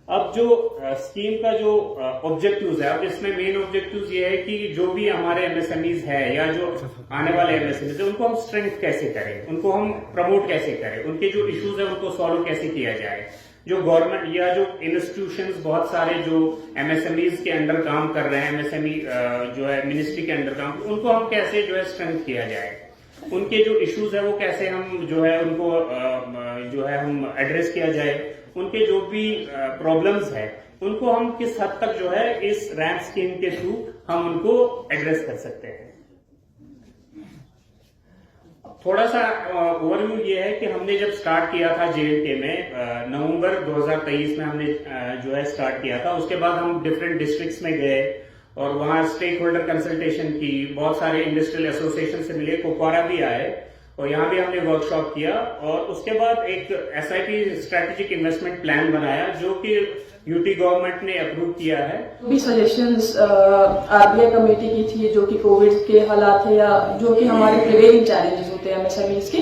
अब जो स्कीम का जो ऑब्जेक्टिव्स है, अब इसमें मेन ऑब्जेक्टिव्स ये है कि जो भी हमारे एमएसएमईज है या जो आने वाले एमएसएमईज है उनको हम स्ट्रेंथ कैसे करें, उनको हम प्रमोट कैसे करें, उनके जो इश्यूज है उनको सॉल्व कैसे किया जाए। जो गवर्नमेंट या जो इंस्टीट्यूशंस बहुत सारे जो एमएसएमईज के अंडर काम कर रहे हैं, एमएसएमई जो है मिनिस्ट्री के अंडर काम, उनको हम कैसे जो है स्ट्रेंथ किया जाए, उनके जो इश्यूज है वो कैसे हम जो है उनको जो है हम एड्रेस किया जाए, उनके जो भी प्रॉब्लम्स है उनको हम किस हद तक जो है इस रैंप स्कीम के थ्रू हम उनको एड्रेस कर सकते हैं। थोड़ा सा ओवरव्यू ये है कि हमने जब स्टार्ट किया था जेएनके में नवंबर 2023 में हमने जो है स्टार्ट किया था। उसके बाद हम डिफरेंट डिस्ट्रिक्ट्स में गए और वहां स्टेक होल्डर कंसल्टेशन की, बहुत सारे इंडस्ट्रियल एसोसिएशन से मिले, कुपवारा भी आए और यहाँ भी हमने वर्कशॉप किया। और उसके बाद एक एसआईपी स्ट्रेटेजिक इन्वेस्टमेंट प्लान बनाया जो कि यूटी गवर्नमेंट ने अप्रूव किया है। भी सजेशंस आरबीआई कमेटी की थी जो कि कोविड के हालात है या जो कि हमारे प्रिवेलिंग चैलेंजेस होते हैं एमएसएमईज के,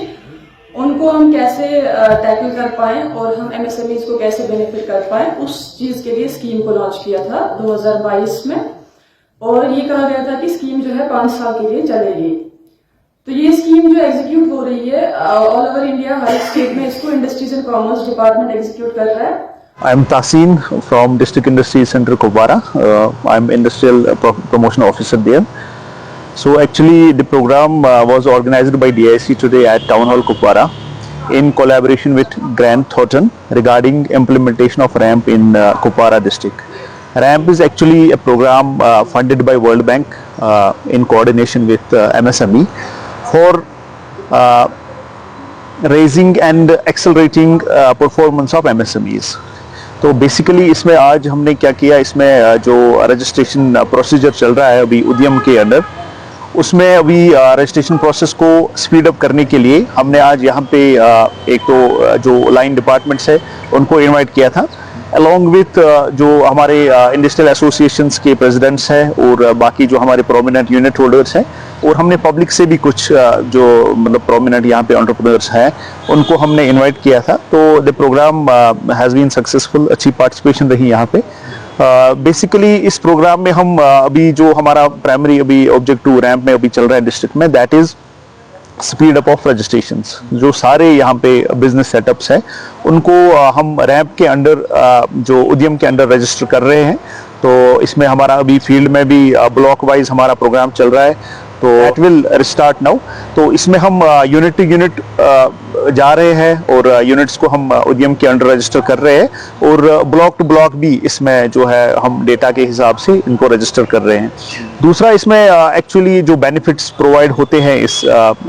उनको हम कैसे टैकल कर पाए और हम एमएसएमईज को कैसे बेनिफिट कर पाए, उस चीज के लिए स्कीम को लॉन्च किया था 2022 में। और ये कहा गया था कि स्कीम जो है 5 साल के लिए चलेगी। तो ये स्कीम जो एग्जीक्यूट हो रही है ऑल ओवर इंडिया, हर स्टेट में इसको industries and commerce department execute कर रहा है। I am Tasin from District Industry Center Kupwara. I am Industrial Promotion Officer there. So actually the program was organized by DIC today at Town Hall Kupwara in collaboration with Grant Thornton regarding implementation of RAMP in Kupwara district. RAMP is actually a program funded by World Bank in coordination with MSME for raising and accelerating performance of MSMEs. तो basically इसमें आज हमने क्या किया, इसमें जो registration procedure चल रहा है अभी उद्यम के अंडर, उसमें अभी रजिस्ट्रेशन प्रोसेस को स्पीड अप करने के लिए हमने आज यहाँ पे एक तो जो लाइन डिपार्टमेंट्स है उनको इनवाइट किया था, अलॉन्ग विथ जो हमारे इंडस्ट्रियल एसोसिएशंस के प्रेसिडेंट्स हैं और बाकी जो हमारे प्रोमिनेंट यूनिट होल्डर्स हैं, और हमने पब्लिक से भी कुछ जो मतलब प्रोमिनेंट यहाँ पे एंटरप्रेन्योर्स हैं उनको हमने इनवाइट किया था। तो the programme has been successful, अच्छी पार्टिसिपेशन रही यहाँ पे। बेसिकली इस प्रोग्राम में हम अभी जो हमारा प्राइमरी अभी ऑब्जेक्टिव रैंप में अभी चल रहा है डिस्ट्रिक्ट में, that is speed up of registrations. जो सारे यहाँ पे बिजनेस सेटअप्स हैं उनको हम रैंप के अंडर जो उद्यम के अंडर रजिस्टर कर रहे हैं। तो इसमें हमारा अभी फील्ड में भी ब्लॉक वाइज हमारा प्रोग्राम चल रहा है, तो इट विल रिस्टार्ट नाउ। तो इसमें हम यूनिट टू यूनिट जा रहे हैं और यूनिट्स को हम उद्यम के अंडर रजिस्टर कर रहे हैं और ब्लॉक टू ब्लॉक भी इसमें जो है हम डेटा के हिसाब से इनको रजिस्टर कर रहे हैं। दूसरा इसमें एक्चुअली जो बेनिफिट्स प्रोवाइड होते हैं इस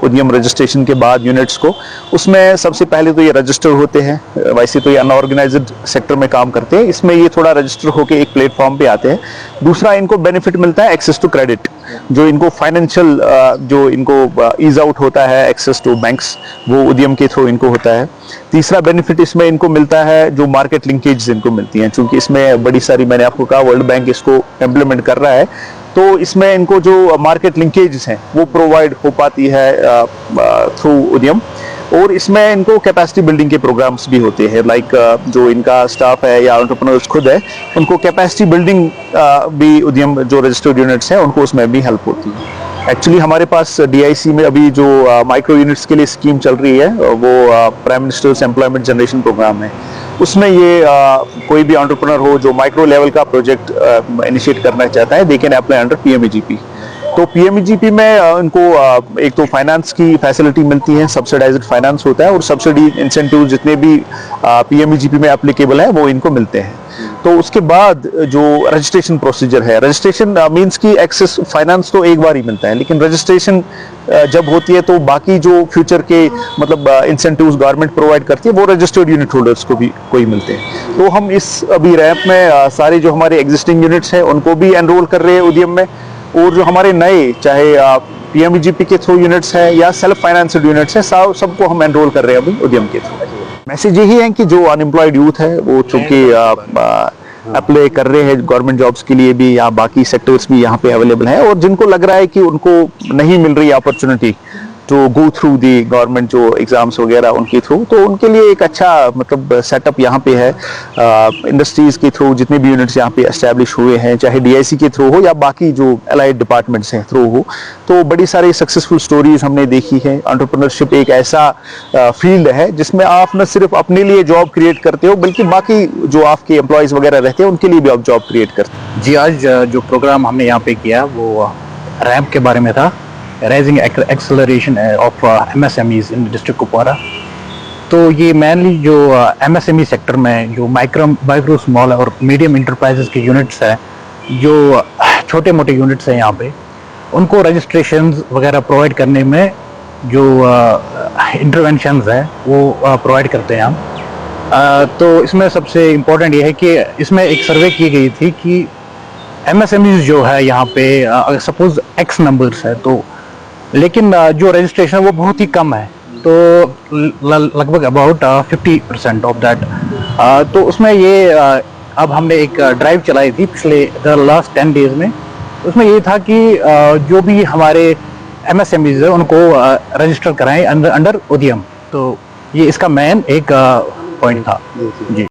उद्यम रजिस्ट्रेशन के बाद यूनिट्स को, उसमें सबसे पहले तो ये रजिस्टर होते हैं, वैसे तो ये अनऑर्गेनाइज्ड सेक्टर में काम करते हैं, इसमें ये थोड़ा रजिस्टर होकर एक प्लेटफॉर्म पे आते हैं। दूसरा इनको बेनिफिट मिलता है एक्सेस टू क्रेडिट, जो इनको फाइनेंशियल जो इनको ईज आउट होता है एक्सेस टू बैंक्स, वो उद्यम के थ्रू इनको होता है। तीसरा बेनिफिट इसमें इनको मिलता है जो मार्केट लिंकेज इनको मिलती हैं, क्योंकि इसमें बड़ी सारी, मैंने आपको कहा वर्ल्ड बैंक इसको इम्प्लीमेंट कर रहा है, तो इसमें इनको जो मार्केट लिंकेजेस हैं वो प्रोवाइड हो पाती है थ्रू उद्यम। और इसमें इनको कैपेसिटी बिल्डिंग के प्रोग्राम्स भी होते हैं, लाइक जो इनका स्टाफ है या एंटरप्रेन्योर्स खुद है उनको कैपेसिटी बिल्डिंग भी उद्यम जो रजिस्टर्ड यूनिट्स हैं उनको उसमें भी हेल्प होती है। एक्चुअली हमारे पास डीआईसी में अभी जो माइक्रो यूनिट्स के लिए स्कीम चल रही है वो Prime Minister's employment generation programme है। उसमें ये कोई भी एंटरप्रेन्योर हो जो माइक्रो लेवल का प्रोजेक्ट इनिशिएट करना चाहता है, they can apply under PMEGP. तो पीएमईजीपी में उनको एक तो फाइनेंस की फैसिलिटी मिलती है, सब्सिडाइज्ड फाइनेंस होता है, और सब्सिडी इंसेंटिव जितने भी पीएमईजीपी में एप्लीकेबल है वो इनको मिलते हैं। तो उसके बाद जो रजिस्ट्रेशन प्रोसीजर है, रजिस्ट्रेशन मींस की एक्सेस फाइनेंस तो एक बार ही मिलता है, लेकिन रजिस्ट्रेशन जब होती है तो बाकी जो फ्यूचर के मतलब इंसेंटिव्स गवर्नमेंट प्रोवाइड करती है वो रजिस्टर्ड यूनिट होल्डर्स को भी कोई मिलते हैं। तो हम इस अभी रैंप में सारे जो हमारे एग्जिस्टिंग यूनिट्स हैं उनको भी एनरोल कर रहे हैं उद्यम में, और जो हमारे नए चाहे पीएमईजीपी के थ्रू यूनिट्स हैं या सेल्फ फाइनेंस्ड यूनिट्स हैं, सबको हम एनरोल कर रहे हैं अभी उद्यम के थ्रू। मैसेज यही है कि जो अनएम्प्लॉयड यूथ है वो चूंकि अप्लाई कर रहे हैं गवर्नमेंट जॉब्स के लिए भी या बाकी सेक्टर्स भी यहाँ पे अवेलेबल हैं, और जिनको लग रहा है कि उनको नहीं मिल रही opportunity to go through the government जो एग्जाम्स वगैरह उनके थ्रू, तो उनके लिए एक अच्छा मतलब सेटअप यहाँ पे है। इंडस्ट्रीज के थ्रू जितने भी यूनिट्स यहाँ पे एस्टेब्लिश हुए हैं, चाहे DIC के थ्रू हो या बाकी जो अलाइड डिपार्टमेंट्स हैं थ्रू हो, तो बड़ी सारी सक्सेसफुल स्टोरीज हमने देखी है। एंटरप्रेन्योरशिप एक ऐसा फील्ड है जिसमें आप न सिर्फ अपने लिए जॉब क्रिएट करते हो, बल्कि बाकी जो आपके एम्प्लॉयज वगैरह रहते हैं उनके लिए भी आप जॉब क्रिएट करते हैं। जी, आज जो प्रोग्राम हमने यहाँ पे किया वो रैम्प के बारे में था, rising acceleration of MSMEs in district Kupwara. तो ये मेनली जो MSME सेक्टर में जो माइक्रो स्मॉल और मीडियम इंटरप्राइजेस के यूनिट्स हैं, जो छोटे मोटे यूनिट्स हैं यहाँ पे, उनको रजिस्ट्रेशंस वगैरह प्रोवाइड करने में जो इंटरवेंशंस हैं वो प्रोवाइड करते हैं हम। तो इसमें सबसे इम्पोर्टेंट ये है कि इसमें एक सर्वे की गई थी कि MSMEs जो है यहाँ पे सपोज X नंबर्स है, तो लेकिन जो रजिस्ट्रेशन वो बहुत ही कम है, तो लगभग अबाउट 50% ऑफ दैट। तो उसमें ये अब हमने एक ड्राइव चलाई थी पिछले लास्ट 10 डेज में। उसमें ये था कि जो भी हमारे MSMEs है उनको रजिस्टर कराएं अंडर उद्यम। तो ये इसका मेन एक पॉइंट था जी।